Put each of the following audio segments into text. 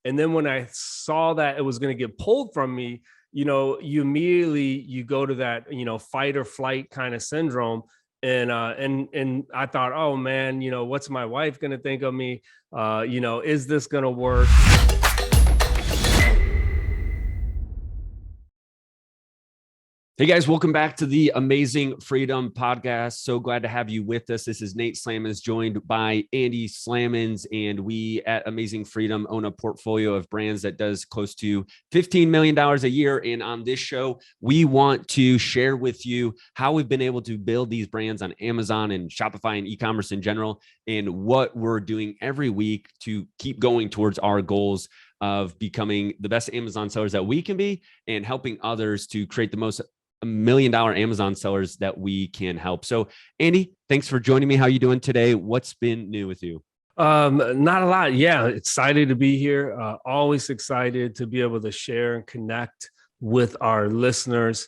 And then when I saw that it was going to get pulled from me, you go to that, fight or flight kind of syndrome. And I thought, oh man, what's my wife going to think of me? Is this going to work? Hey guys, welcome back to the Amazing Freedom Podcast. So glad to have you with us. This is Nate Slammons, joined by Andy Slammons, and we at Amazing Freedom own a portfolio of brands that does close to $15 million a year. And on this show, we want to share with you how we've been able to build these brands on Amazon and Shopify and e-commerce in general, and what we're doing every week to keep going towards our goals of becoming the best Amazon sellers that we can be and helping others to create the most $1 million Amazon sellers that we can help. So Andy, thanks for joining me. How are you doing today? What's been new with you? Not a lot. Yeah. Excited to be here. Always excited to be able to share and connect with our listeners.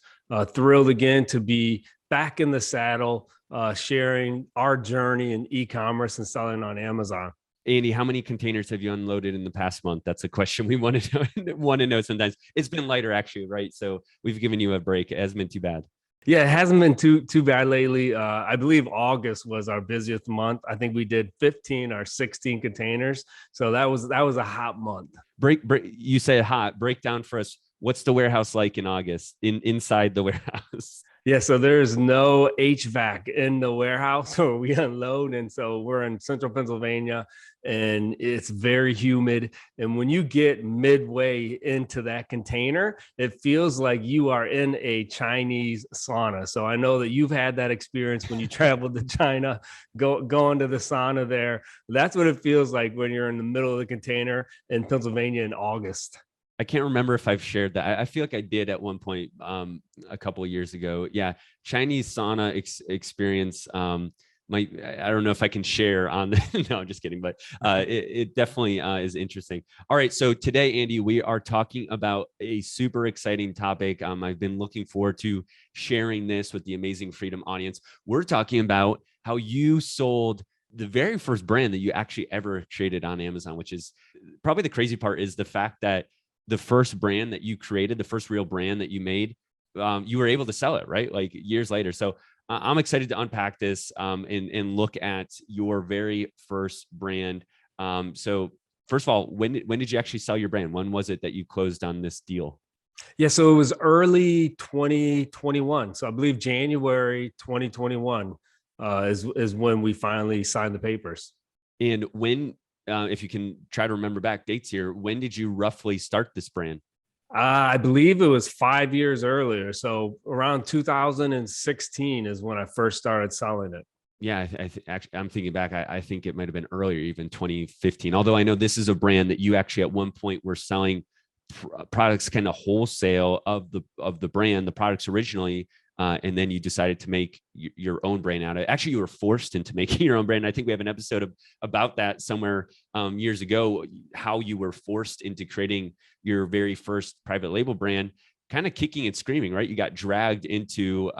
Thrilled again to be back in the saddle, sharing our journey in e-commerce and selling on Amazon. Andy, how many containers have you unloaded in the past month? That's a question we want to know sometimes. It's been lighter actually, right? So we've given you a break. It hasn't been too bad. Yeah, it hasn't been too bad lately. I believe August was our busiest month. I think we did 15 or 16 containers. So that was a hot month. You say hot. Break down for us. What's the warehouse like in August inside the warehouse? Yeah, so there's no HVAC in the warehouse where we unload. And so we're in central Pennsylvania and it's very humid. And when you get midway into that container, it feels like you are in a Chinese sauna. So I know that you've had that experience when you traveled to China, going to the sauna there. That's what it feels like when you're in the middle of the container in Pennsylvania in August. I can't remember if I've shared that. I feel like I did at one point a couple of years ago. Yeah, Chinese sauna experience. I don't know if I can share on. No, I'm just kidding. But it definitely is interesting. All right, so today, Andy, we are talking about a super exciting topic. I've been looking forward to sharing this with the Amazing Freedom audience. We're talking about how you sold the very first brand that you actually ever traded on Amazon, which is probably the crazy part, is the fact that the first brand that you created, the first real brand that you made, you were able to sell it, right? Like years later. So I'm excited to unpack this and look at your very first brand. So first of all, when did you actually sell your brand? When was it that you closed on this deal? Yeah, so it was early 2021. So I believe January 2021 is when we finally signed the papers. And when, if you can try to remember back dates here, when did you roughly start this brand? I believe it was 5 years earlier. So around 2016 is when I first started selling it. Yeah, actually, I'm thinking back. I think it might have been earlier, even 2015. Although I know this is a brand that you actually at one point were selling products kind of wholesale of the brand, the products originally. And then you decided to make your own brand out of it. Actually, you were forced into making your own brand. I think we have an episode about that somewhere years ago, how you were forced into creating your very first private label brand, kind of kicking and screaming, right? You got dragged into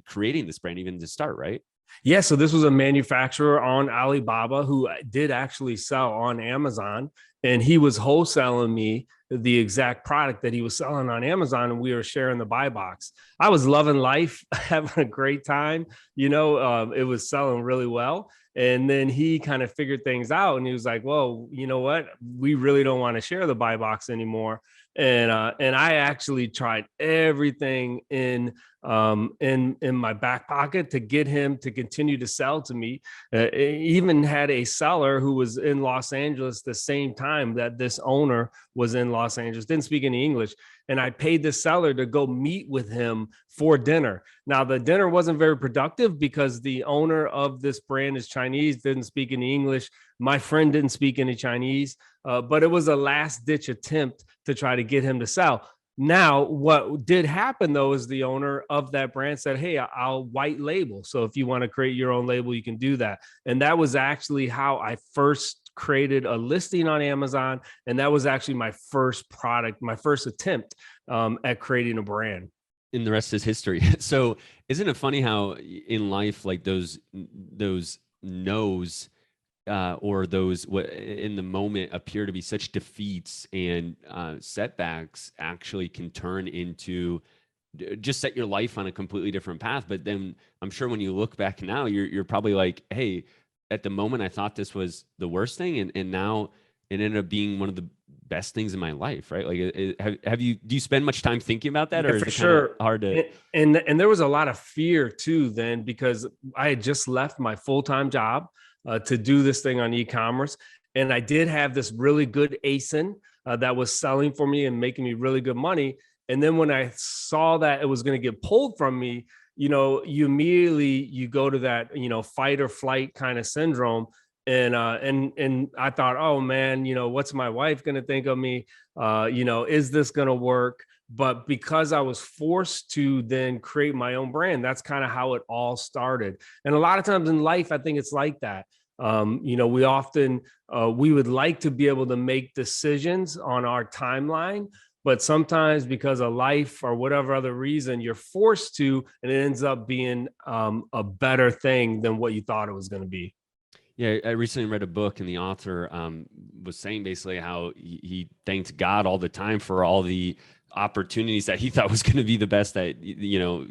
creating this brand even to start, right? Yeah, so this was a manufacturer on Alibaba who did actually sell on Amazon, and he was wholesaling me the exact product that he was selling on Amazon, and we were sharing the buy box. I was loving life, having a great time. It was selling really well. And then he kind of figured things out, and he was like, well, you know what? We really don't want to share the buy box anymore. And I actually tried everything in my back pocket to get him to continue to sell to me. Even had a seller who was in Los Angeles the same time that this owner was in Los Angeles, didn't speak any English. And I paid the seller to go meet with him for dinner. Now, the dinner wasn't very productive because the owner of this brand is Chinese, didn't speak any English. My friend didn't speak any Chinese, but it was a last ditch attempt to try to get him to sell. Now, what did happen, though, is the owner of that brand said, hey, I'll white label. So if you want to create your own label, you can do that. And that was actually how I first created a listing on Amazon. And that was actually my first product, my first attempt at creating a brand. And the rest is history. So isn't it funny how in life, like those no's or those what in the moment appear to be such defeats and setbacks actually can turn into just set your life on a completely different path. But then I'm sure when you look back now, you're probably like, hey, at the moment I thought this was the worst thing, and now it ended up being one of the best things in my life, right? Like, have you do you spend much time thinking about that, Yeah, or is for it kind of sure. hard to? And there was a lot of fear too then, because I had just left my full-time job to do this thing on e-commerce, and I did have this really good ASIN that was selling for me and making me really good money. And then when I saw that it was going to get pulled from me, you immediately you go to that fight or flight kind of syndrome. And I thought, oh man, what's my wife going to think of me? Is this going to work? But because I was forced to then create my own brand, that's kind of how it all started. And a lot of times in life, I think it's like that. We often we would like to be able to make decisions on our timeline, but sometimes because of life or whatever other reason, you're forced to, and it ends up being a better thing than what you thought it was going to be. Yeah, I recently read a book, and the author was saying basically how he thanked God all the time for all the opportunities that he thought was going to be the best, that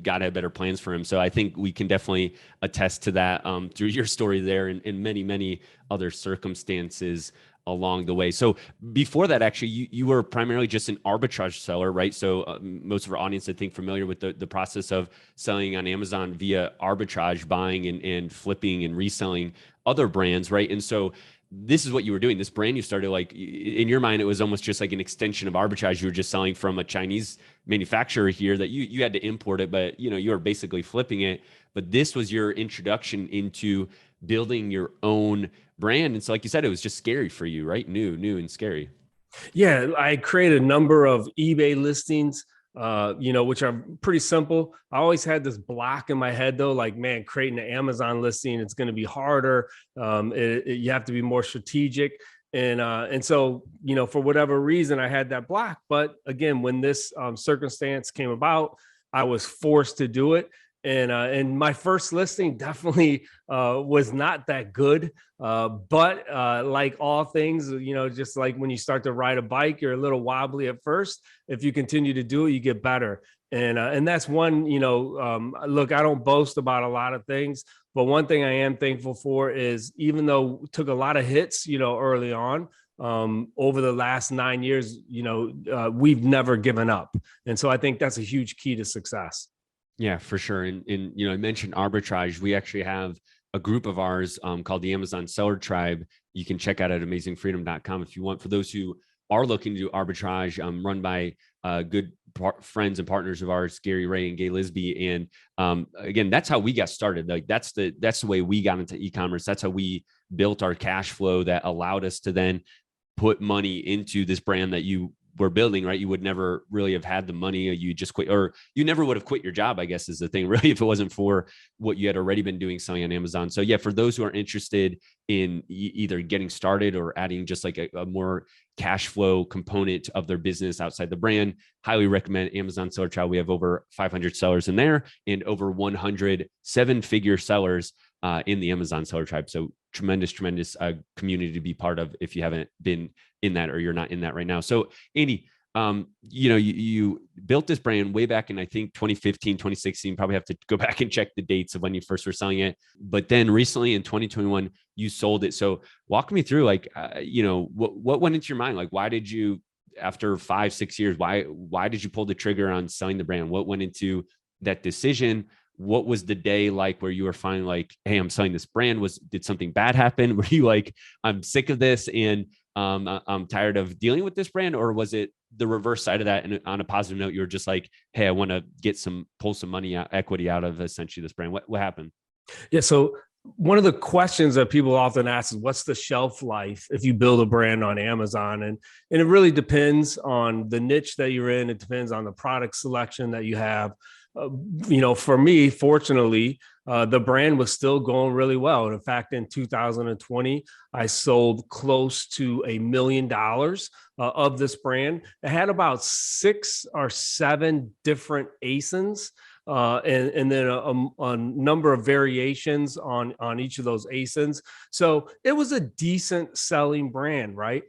God had better plans for him. So I think we can definitely attest to that through your story there, and many other circumstances along the way. So before that, actually, you were primarily just an arbitrage seller, right? So most of our audience, I think, familiar with the process of selling on Amazon via arbitrage, buying and flipping and reselling other brands, right? And so this is what you were doing. This brand you started, like in your mind, it was almost just like an extension of arbitrage. You were just selling from a Chinese manufacturer here that you had to import it, but you were basically flipping it. But this was your introduction into building your own brand. And so, like you said, it was just scary for you, right? New and scary. Yeah, I created a number of eBay listings, which are pretty simple. I always had this block in my head though, like, man, creating an Amazon listing, it's going to be harder. You have to be more strategic. And so, for whatever reason, I had that block. But again, when this circumstance came about, I was forced to do it. And my first listing definitely was not that good. But like all things, just like when you start to ride a bike, you're a little wobbly at first. If you continue to do it, you get better. And that's one, look, I don't boast about a lot of things, but one thing I am thankful for is, even though it took a lot of hits, early on, over the last 9 years, we've never given up. And so I think that's a huge key to success. Yeah, for sure. And I mentioned arbitrage. We actually have a group of ours called the Amazon Seller Tribe. You can check out at amazingfreedom.com if you want. For those who are looking to do arbitrage, run by good friends and partners of ours, Gary Ray and Gay Lisby. And again, that's how we got started. Like that's the way we got into e-commerce. That's how we built our cash flow that allowed us to then put money into this brand that you were building, right? You would never really have had the money. You just quit, or you never would have quit your job, I guess is the thing, really, if it wasn't for what you had already been doing selling on Amazon. So yeah, for those who are interested in either getting started or adding just like a more cash flow component of their business outside the brand, highly recommend Amazon Seller Trial. We have over 500 sellers in there and over 100 seven-figure sellers in the Amazon Seller Tribe. So tremendous community to be part of if you haven't been in that, or you're not in that right now. So Andy, you built this brand way back in, I think 2015, 2016, probably have to go back and check the dates of when you first were selling it. But then recently in 2021, you sold it. So walk me through, like, what went into your mind? Like, why did you, after 5-6 years, why did you pull the trigger on selling the brand? What went into that decision? What was the day like where you were finally like, hey, I'm selling this brand? Did something bad happen? Were you like, I'm sick of this and I'm tired of dealing with this brand? Or was it the reverse side of that? And on a positive note, you were just like, hey, I want to pull some money out, equity out of essentially this brand. What happened? Yeah. So one of the questions that people often ask is, what's the shelf life if you build a brand on Amazon? And it really depends on the niche that you're in. It depends on the product selection that you have. For me, fortunately, the brand was still going really well. And in fact, in 2020, I sold close to $1 million of this brand. It had about 6 or 7 different ASINs. and then a number of variations on each of those ASINs. So it was a decent selling brand, right?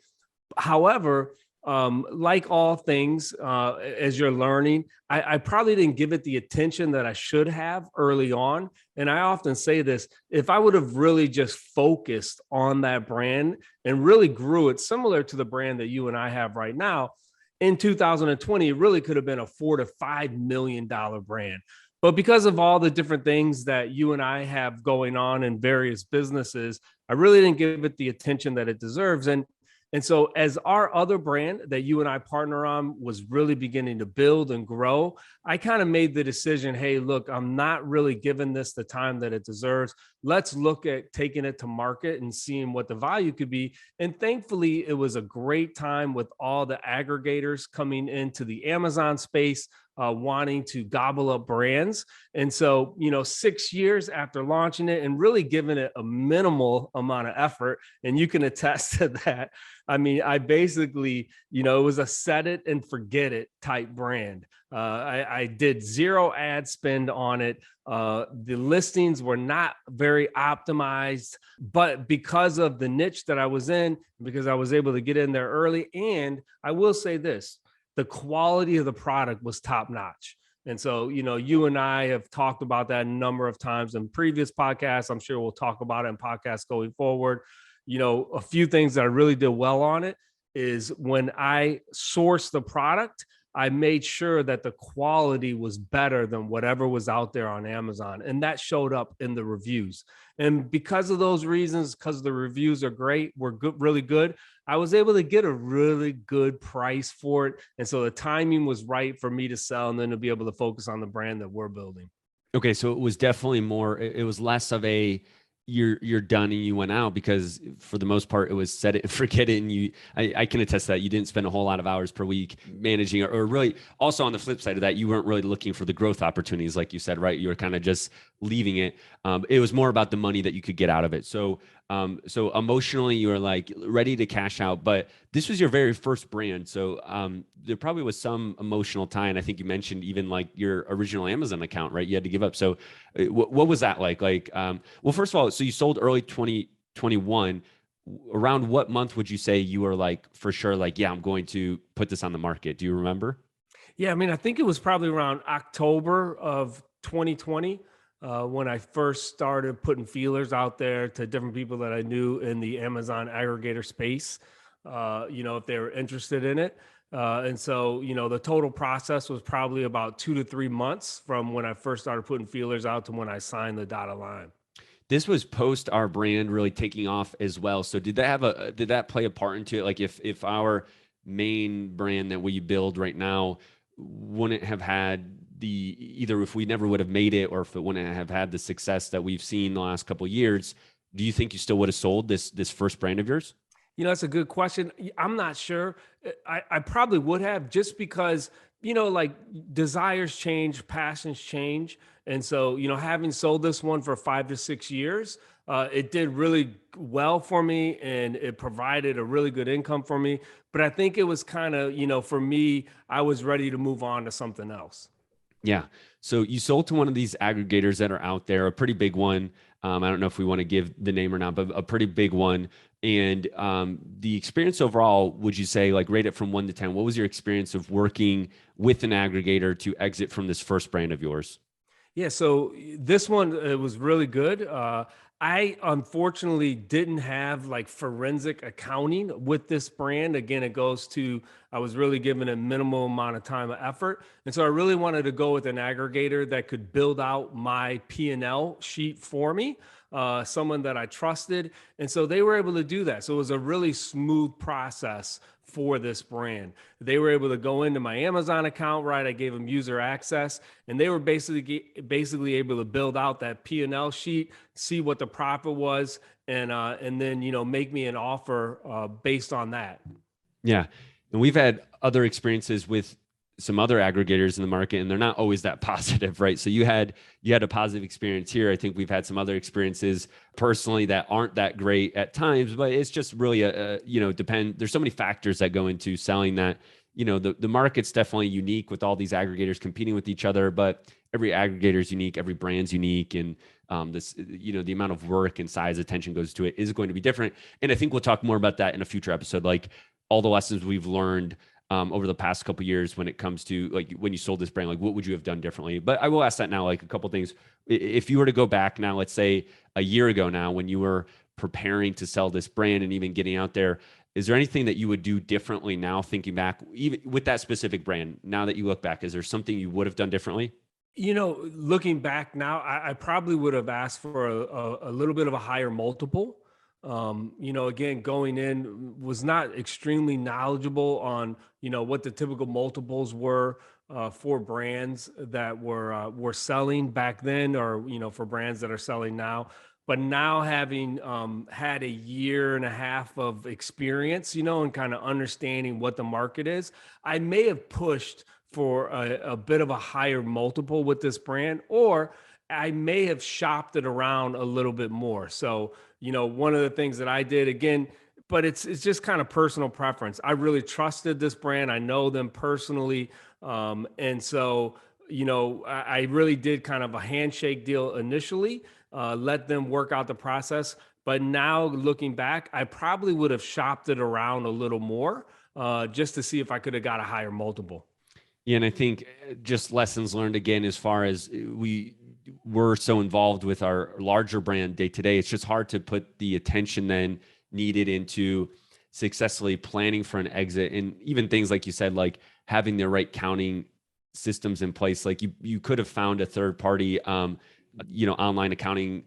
However, like all things, as you're learning, I probably didn't give it the attention that I should have early on. And I often say this, if I would have really just focused on that brand and really grew it similar to the brand that you and I have right now, in 2020, it really could have been a $4 to $5 million brand. But because of all the different things that you and I have going on in various businesses, I really didn't give it the attention that it deserves. And so as our other brand that you and I partner on was really beginning to build and grow, I kind of made the decision, hey, look, I'm not really giving this the time that it deserves. Let's look at taking it to market and seeing what the value could be. And thankfully, it was a great time with all the aggregators coming into the Amazon space, wanting to gobble up brands. And so, 6 years after launching it and really giving it a minimal amount of effort, and you can attest to that. I mean, I basically, it was a set it and forget it type brand. I did zero ad spend on it. The listings were not very optimized, but because of the niche that I was in, because I was able to get in there early, and I will say this, the quality of the product was top notch. And so, you and I have talked about that a number of times in previous podcasts. I'm sure we'll talk about it in podcasts going forward. A few things that I really did well on it is when I sourced the product, I made sure that the quality was better than whatever was out there on Amazon. And that showed up in the reviews. And because of those reasons, because the reviews are great, were good, really good, I was able to get a really good price for it. And so the timing was right for me to sell and then to be able to focus on the brand that we're building. Okay. So it was definitely more, it was less of a, you're done and you went out, because for the most part it was set it and forget it. And I can attest that you didn't spend a whole lot of hours per week managing, or really also on the flip side of that, you weren't really looking for the growth opportunities. Like you said, right. You were kind of just leaving it. It was more about the money that you could get out of it. So emotionally you were like ready to cash out, but this was your very first brand. So there probably was some emotional tie. And I think you mentioned even like your original Amazon account, right? You had to give up. So what was that like? Well, first of all, so you sold early 2021. Around what month would you say you were like, for sure, like, yeah, I'm going to put this on the market? Do you remember? Yeah, I mean, I think it was probably around October of 2020 when I first started putting feelers out there to different people that I knew in the Amazon aggregator space, if they were interested in it. And so, the total process was probably about 2 to 3 months from when I first started putting feelers out to when I signed the dotted line. This was post our brand really taking off as well. So did that play a part into it? Like if our main brand that we build right now wouldn't have had either if we never would have made it, or if it wouldn't have had the success that we've seen the last couple of years, do you think you still would have sold this first brand of yours? That's a good question. I'm not sure. I probably would have, just because, like desires change, passions change. And so, having sold this one for 5 to 6 years, it did really well for me and it provided a really good income for me. But I think it was kind of, for me, I was ready to move on to something else. Yeah. So you sold to one of these aggregators that are out there, a pretty big one. I don't know if we want to give the name or not, but a pretty big one. And the experience overall, would you say, like, rate it from 1 to 10? What was your experience of working with an aggregator to exit from this first brand of yours? Yeah, so this one, it was really good. I unfortunately didn't have like forensic accounting with this brand. Again, it goes to, I was really given a minimal amount of time and effort. And so I really wanted to go with an aggregator that could build out my P&L sheet for me, someone that I trusted. And so they were able to do that. So it was a really smooth process for this brand. They were able to go into my Amazon account, right? I gave them user access, and they were basically able to build out that P&L sheet, see what the profit was, and then make me an offer based on that. Yeah, and we've had other experiences with some other aggregators in the market, and they're not always that positive, right? So you had a positive experience here. I think we've had some other experiences personally that aren't that great at times, but it's just really depend. There's so many factors that go into selling that the market's definitely unique with all these aggregators competing with each other, but every aggregator is unique, every brand's unique, and the amount of work and size, attention goes to it is going to be different. And I think we'll talk more about that in a future episode, like all the lessons we've learned over the past couple of years when it comes to like when you sold this brand, like what would you have done differently? But I will ask that now, like a couple of things. If you were to go back now, let's say a year ago now, when you were preparing to sell this brand and even getting out there, is there anything that you would do differently now, thinking back, even with that specific brand? Now that you look back, is there something you would have done differently? Looking back now, I probably would have asked for a little bit of a higher multiple. Again, going in was not extremely knowledgeable on, what the typical multiples were for brands that were selling back then, or, for brands that are selling now. But now having had a year and a half of experience, and kind of understanding what the market is, I may have pushed for a bit of a higher multiple with this brand, or I may have shopped it around a little bit more. So, one of the things that I did again, but it's just kind of personal preference. I really trusted this brand. I know them personally. And so, I really did kind of a handshake deal initially, let them work out the process. But now looking back, I probably would have shopped it around a little more just to see if I could have got a higher multiple. Yeah, and I think just lessons learned again, as far as we were so involved with our larger brand day to day, it's just hard to put the attention then needed into successfully planning for an exit, and even things like you said, like having the right counting systems in place. Like you could have found a third party, online accounting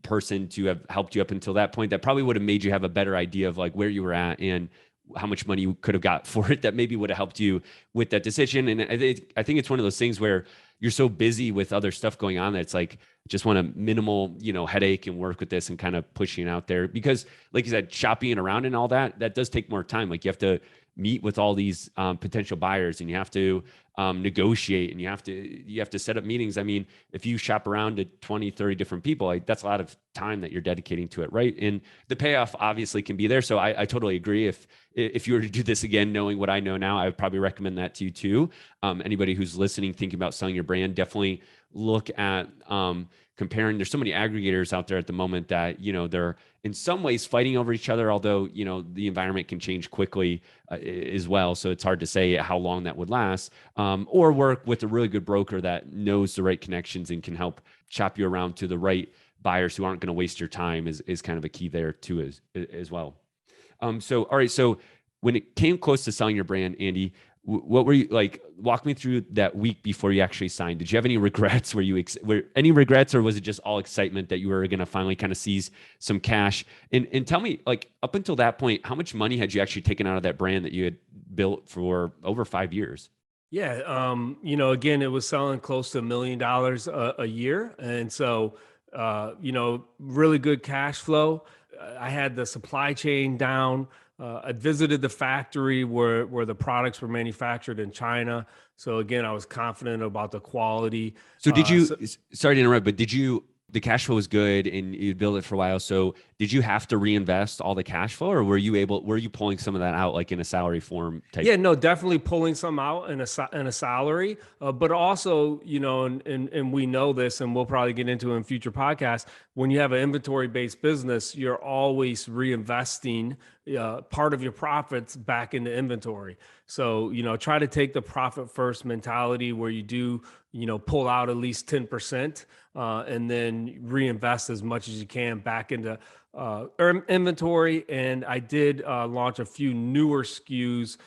person to have helped you up until that point. That probably would have made you have a better idea of like where you were at and how much money you could have got for it. That maybe would have helped you with that decision. And I think it's one of those things where you're so busy with other stuff going on that it's like, just want a minimal, headache and work with this and kind of pushing it out there, because like you said, shopping it around and all that does take more time. Like you have to meet with all these potential buyers, and you have to negotiate, and you have to set up meetings. I mean, if you shop around to 20, 30 different people, like that's a lot of time that you're dedicating to it. Right. And the payoff obviously can be there. So I totally agree. If you were to do this again, knowing what I know now, I would probably recommend that to you too. Anybody who's listening, thinking about selling your brand, definitely look at comparing. There's so many aggregators out there at the moment that, they're in some ways fighting over each other, although, the environment can change quickly as well. So it's hard to say how long that would last, or work with a really good broker that knows the right connections and can help shop you around to the right buyers who aren't going to waste your time is kind of a key there too, as well. All right. So when it came close to selling your brand, Andy, what were you like? Walk me through that week before you actually signed. Did you have any regrets? Were any regrets, or was it just all excitement that you were going to finally kind of seize some cash? And tell me, like up until that point, how much money had you actually taken out of that brand that you had built for over 5 years? Yeah. Again, it was selling close to $1 million a year. And so, really good cash flow. I had the supply chain down. I visited the factory where the products were manufactured in China. So again, I was confident about the quality. So did you, sorry to interrupt, but the cash flow was good and you built it for a while. So did you have to reinvest all the cash flow, or were you pulling some of that out like in a salary form type? Yeah, no, definitely pulling some out in a salary, but also, and we know this, and we'll probably get into it in future podcasts. When you have an inventory based business, you're always reinvesting part of your profits back into inventory. So, try to take the profit first mentality where you do, pull out at least 10%, and then reinvest as much as you can back into inventory. And I did launch a few newer SKUs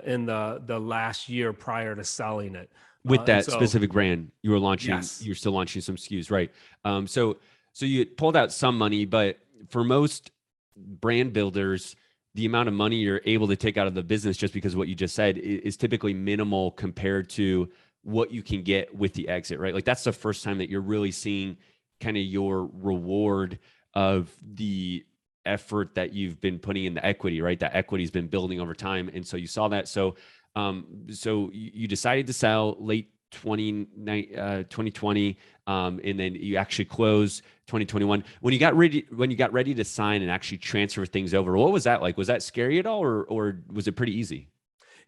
in the last year prior to selling it. With that specific brand, you were launching, yes. You're still launching some SKUs, right? So you pulled out some money, but for most brand builders, the amount of money you're able to take out of the business, just because of what you just said, is typically minimal compared to what you can get with the exit, right? Like that's the first time that you're really seeing kind of your reward of the effort that you've been putting in the equity, right? That equity's been building over time. And so you saw that. So you decided to sell late 2020, and then you actually closed 2021. When you got ready to sign and actually transfer things over, what was that like? Was that scary at all, or was it pretty easy?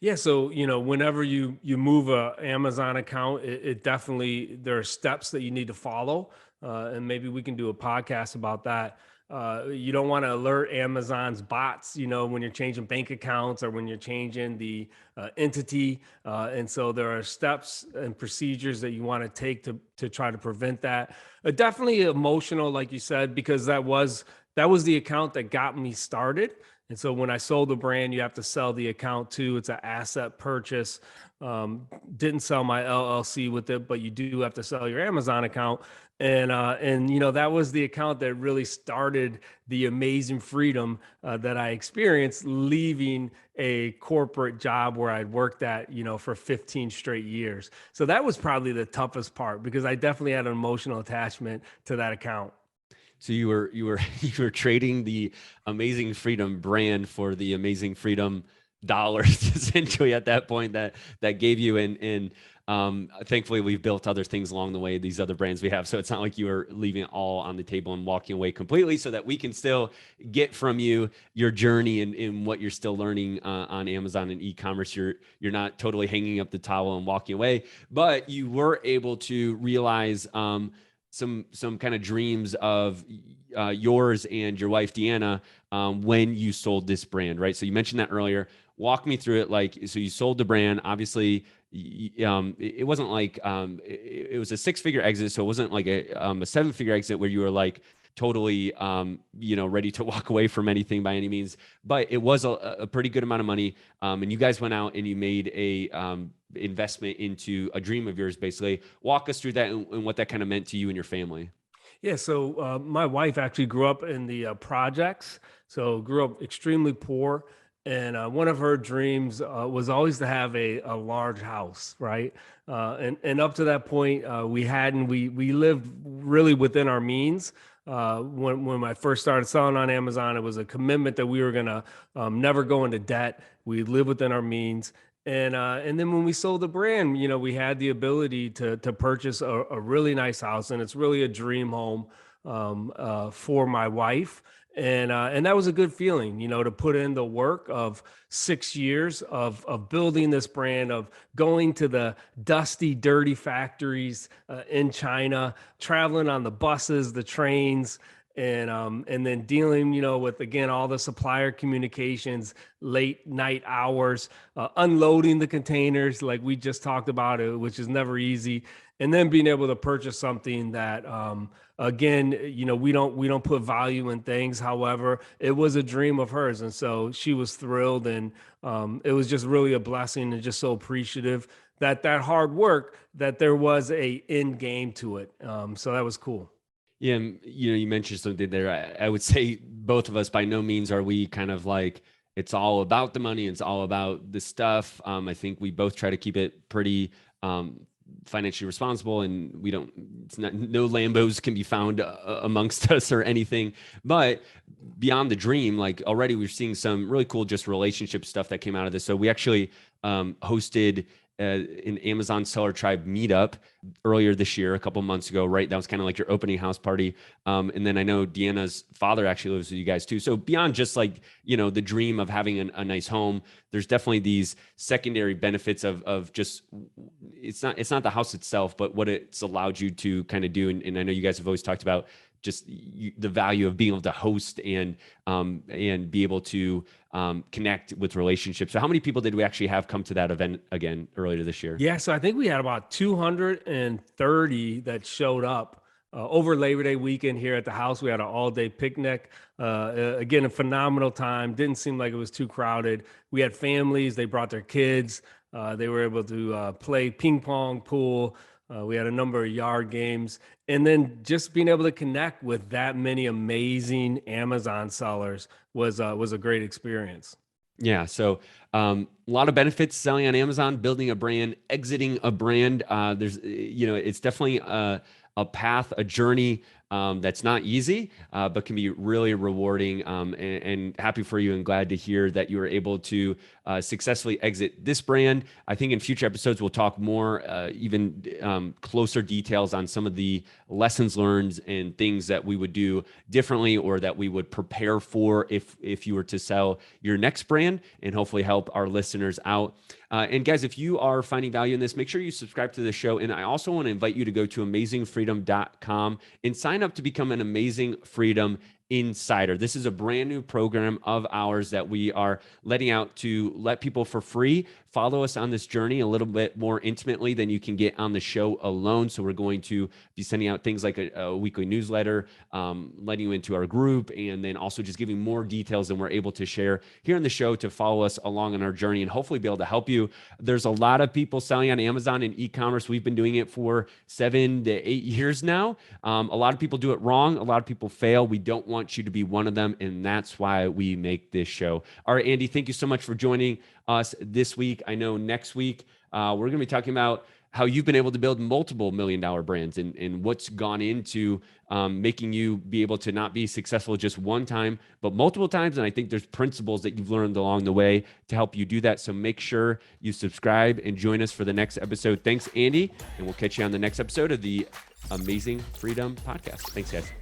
Yeah, so whenever you move a Amazon account, it definitely there are steps that you need to follow, and maybe we can do a podcast about that. You don't want to alert Amazon's bots, when you're changing bank accounts or when you're changing the entity, and so there are steps and procedures that you want to take to try to prevent that. Definitely emotional, like you said, because that was the account that got me started. And so when I sold the brand, you have to sell the account too. It's an asset purchase. Didn't sell my LLC with it, but you do have to sell your Amazon account. And that was the account that really started the amazing freedom that I experienced leaving a corporate job where I'd worked at, for 15 straight years. So that was probably the toughest part because I definitely had an emotional attachment to that account. So you were trading the Amazing Freedom brand for the Amazing Freedom dollars essentially at that point that gave you, and thankfully we've built other things along the way, these other brands we have. So it's not like you are leaving it all on the table and walking away completely, so that we can still get from you your journey and what you're still learning on Amazon and e-commerce. You're not totally hanging up the towel and walking away, but you were able to realize some kind of dreams of yours and your wife Deanna when you sold this brand, right? So you mentioned that earlier. Walk me through it. Like, so you sold the brand. Obviously, it wasn't like it was a 6-figure exit, so it wasn't like a 7-figure exit where you were like totally ready to walk away from anything by any means. But it was a pretty good amount of money, and you guys went out and you made a investment into a dream of yours. Basically, walk us through that and what that kind of meant to you and your family. Yeah, so my wife actually grew up in the projects, so grew up extremely poor. And one of her dreams was always to have a large house, right? And up to that point, we lived really within our means. When I first started selling on Amazon, it was a commitment that we were gonna never go into debt. We live within our means. And then when we sold the brand, we had the ability to purchase a really nice house, and it's really a dream home for my wife. And that was a good feeling, to put in the work of 6 years of building this brand, of going to the dusty, dirty factories in China, traveling on the buses, the trains, and then dealing, with again all the supplier communications, late night hours, unloading the containers like we just talked about it, which is never easy, and then being able to purchase something that, again, we don't put value in things. However, it was a dream of hers, and so she was thrilled, and it was just really a blessing, and just so appreciative that hard work, that there was a end game to it. So that was cool. Yeah, and, you mentioned something there. I would say both of us, by no means are we kind of like, it's all about the money, it's all about the stuff. I think we both try to keep it pretty financially responsible, and we don't, it's not, no Lambos can be found amongst us or anything. But beyond the dream, like already we're seeing some really cool just relationship stuff that came out of this. So we actually hosted an Amazon Seller Tribe meetup earlier this year, a couple months ago, right? That was kind of like your opening house party. And then I know Deanna's father actually lives with you guys too. So beyond just like, the dream of having a nice home, there's definitely these secondary benefits of just, it's not the house itself, but what it's allowed you to kind of do. And I know you guys have always talked about just the value of being able to host and be able to connect with relationships. So how many people did we actually have come to that event again earlier this year? Yeah, so I think we had about 230 that showed up over Labor Day weekend here at the house. We had an all-day picnic. Again, a phenomenal time. Didn't seem like it was too crowded. We had families. They brought their kids. They were able to play ping pong, pool. We had a number of yard games. And then just being able to connect with that many amazing Amazon sellers was a great experience. Yeah. So a lot of benefits selling on Amazon, building a brand, exiting a brand. There's, it's definitely a path, a journey. that's not easy, but can be really rewarding, and happy for you and glad to hear that you were able to successfully exit this brand. I think in future episodes, we'll talk more, even closer details on some of the lessons learned and things that we would do differently or that we would prepare for if you were to sell your next brand, and hopefully help our listeners out. And guys, if you are finding value in this, make sure you subscribe to the show. And I also want to invite you to go to amazingfreedom.com and sign up to become an Amazing Freedom Insider. This is a brand new program of ours that we are letting out to let people for free follow us on this journey a little bit more intimately than you can get on the show alone. So we're going to be sending out things like a weekly newsletter, letting you into our group, and then also just giving more details than we're able to share here on the show to follow us along on our journey and hopefully be able to help you. There's a lot of people selling on Amazon and e-commerce. We've been doing it for 7 to 8 years now. A lot of people do it wrong. A lot of people fail. We don't want you to be one of them, and that's why we make this show. All right, Andy, thank you so much for joining us this week. I know next week we're going to be talking about how you've been able to build multiple $1 million brands and what's gone into making you be able to not be successful just one time, but multiple times. And I think there's principles that you've learned along the way to help you do that. So make sure you subscribe and join us for the next episode. Thanks, Andy. And we'll catch you on the next episode of the Amazing Freedom Podcast. Thanks, guys.